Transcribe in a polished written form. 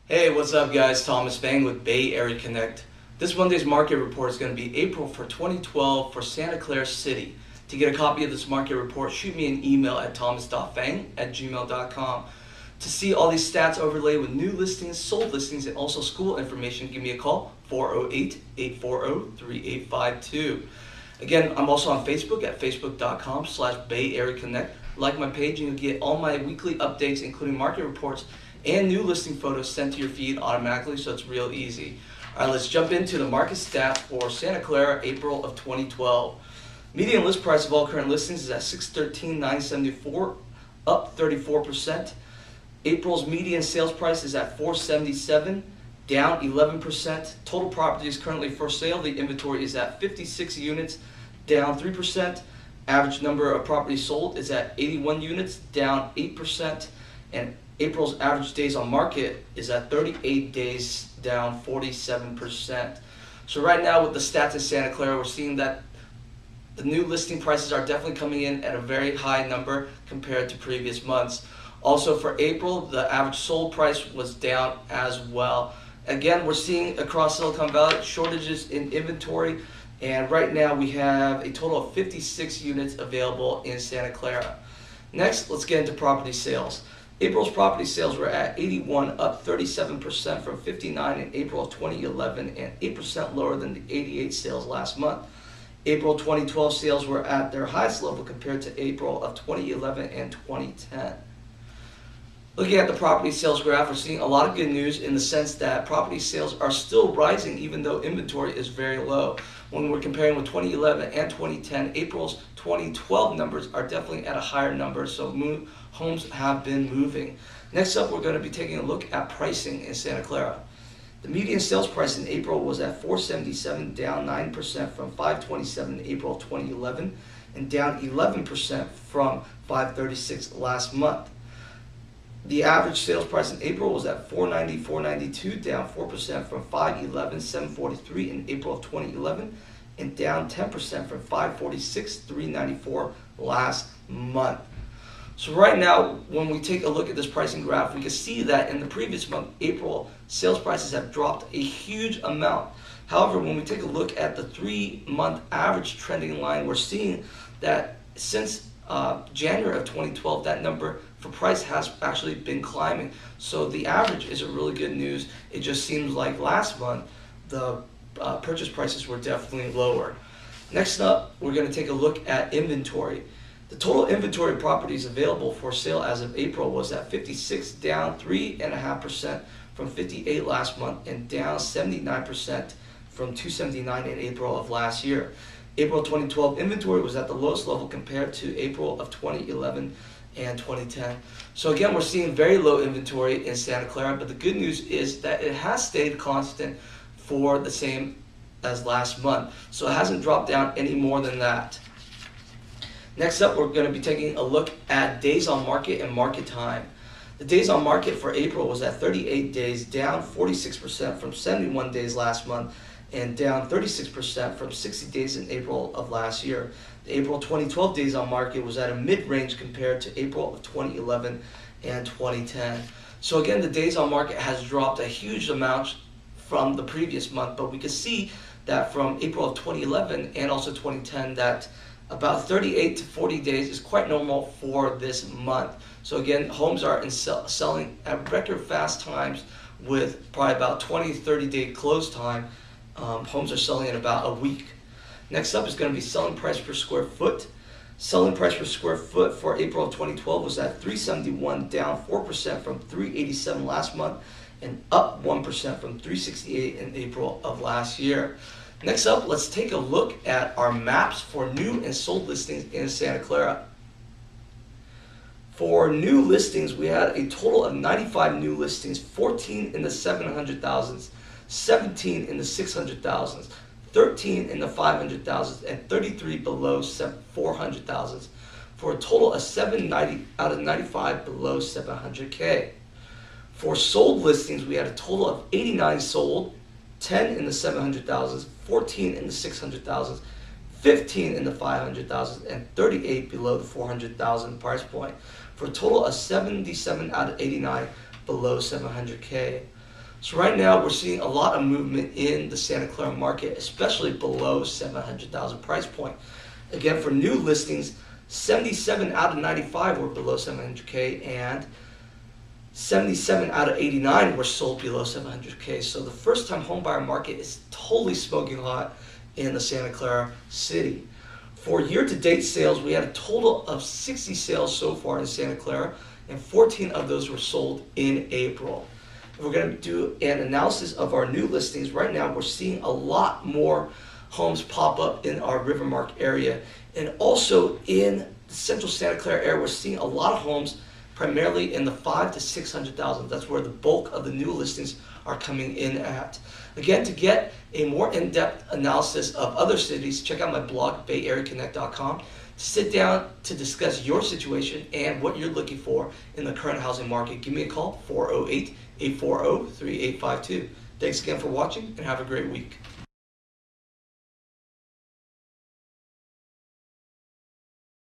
Hey, what's up guys? Thomas Feng with Bay Area Connect. This Monday's market report is going to be April for 2012 for Santa Clara City. To get a copy of this market report, shoot me an email at thomas.feng@gmail.com. To see all these stats overlaid with new listings, sold listings, and also school information, give me a call, 408-840-3852. Again, I'm also on Facebook at facebook.com/Bay Area Connect. Like my page and you'll get all my weekly updates, including market reports and new listing photos sent to your feed automatically, so it's real easy. All right, let's jump into the market stats for Santa Clara, April of 2012. Median list price of all current listings is at $613,974, up 34%. April's median sales price is at $477, down 11%. Total properties currently for sale, the inventory is at 56 units, down 3%. Average number of properties sold is at 81 units, down 8%. And April's average days on market is at 38 days, down 47%. So right now with the stats in Santa Clara, we're seeing that the new listing prices are definitely coming in at a very high number compared to previous months. Also for April, the average sold price was down as well. Again, we're seeing across Silicon Valley shortages in inventory, and right now we have a total of 56 units available in Santa Clara. Next, let's get into property sales. April's property sales were at 81, up 37% from 59 in April of 2011 and 8% lower than the 88 sales last month. April 2012 sales were at their highest level compared to April of 2011 and 2010. Looking at the property sales graph, we're seeing a lot of good news in the sense that property sales are still rising even though inventory is very low. When we're comparing with 2011 and 2010, April's 2012 numbers are definitely at a higher number, so homes have been moving. Next up, we're going to be taking a look at pricing in Santa Clara. The median sales price in April was at $477, down 9% from $527 in April of 2011 and down 11% from $536 last month. The average sales price in April was at $492, down 4% from $743 in April of 2011, and down 10% from $394 last month. So right now, when we take a look at this pricing graph, we can see that in the previous month, April, sales prices have dropped a huge amount. However, when we take a look at the 3-month average trending line, we're seeing that since January of 2012, that number for price has actually been climbing. So the average is a really good news. It just seems like last month the purchase prices were definitely lower. Next up, we're going to take a look at inventory. The total inventory properties available for sale as of April was at 56, down 3.5% from 58 last month and down 79% from 279 in April of last year. April 2012 inventory was at the lowest level compared to April of 2011 and 2010. So again, we're seeing very low inventory in Santa Clara, but the good news is that it has stayed constant for the same as last month. So it hasn't dropped down any more than that. Next up, we're going to be taking a look at days on market and market time. The days on market for April was at 38 days, down 46% from 71 days last month, and down 36% from 60 days in April of last year. The April 2012 days on market was at a mid-range compared to April of 2011 and 2010. So again, the days on market has dropped a huge amount from the previous month, but we can see that from April of 2011 and also 2010 that about 38 to 40 days is quite normal for this month. So again, homes are selling at record fast times with probably about 20 to 30 day close time. Homes are selling in about a week. Next up is going to be selling price per square foot. Selling price per square foot for April of 2012 was at $371, down 4% from $387 last month and up 1% from $368 in April of last year. Next up, let's take a look at our maps for new and sold listings in Santa Clara. For new listings, we had a total of 95 new listings, 14 in the 700,000s, 17 in the 600,000s, 13 in the 500,000s, and 33 below 400,000s, for a total of 790 out of 95 below 700K. For sold listings, we had a total of 89 sold, 10 in the 700,000s, 14 in the 600,000s, 15 in the 500,000, and 38 below the 400,000 price point, for a total of 77 out of 89 below 700K. So right now we're seeing a lot of movement in the Santa Clara market, especially below 700,000 price point. Again, for new listings, 77 out of 95 were below 700K, and 77 out of 89 were sold below 700K. So the first time home buyer market is totally smoking hot in the Santa Clara city. For year-to-date sales, we had a total of 60 sales so far in Santa Clara, and 14 of those were sold in April. If we're going to do an analysis of our new listings, right now we're seeing a lot more homes pop up in our Rivermark area, and also in the central Santa Clara area we're seeing a lot of homes primarily in the 500,000 to 600,000. That's where the bulk of the new listings are coming in at. Again, to get a more in-depth analysis of other cities, check out my blog, bayareaconnect.com, to sit down to discuss your situation and what you're looking for in the current housing market. Give me a call, 408-840-3852. Thanks again for watching, and have a great week.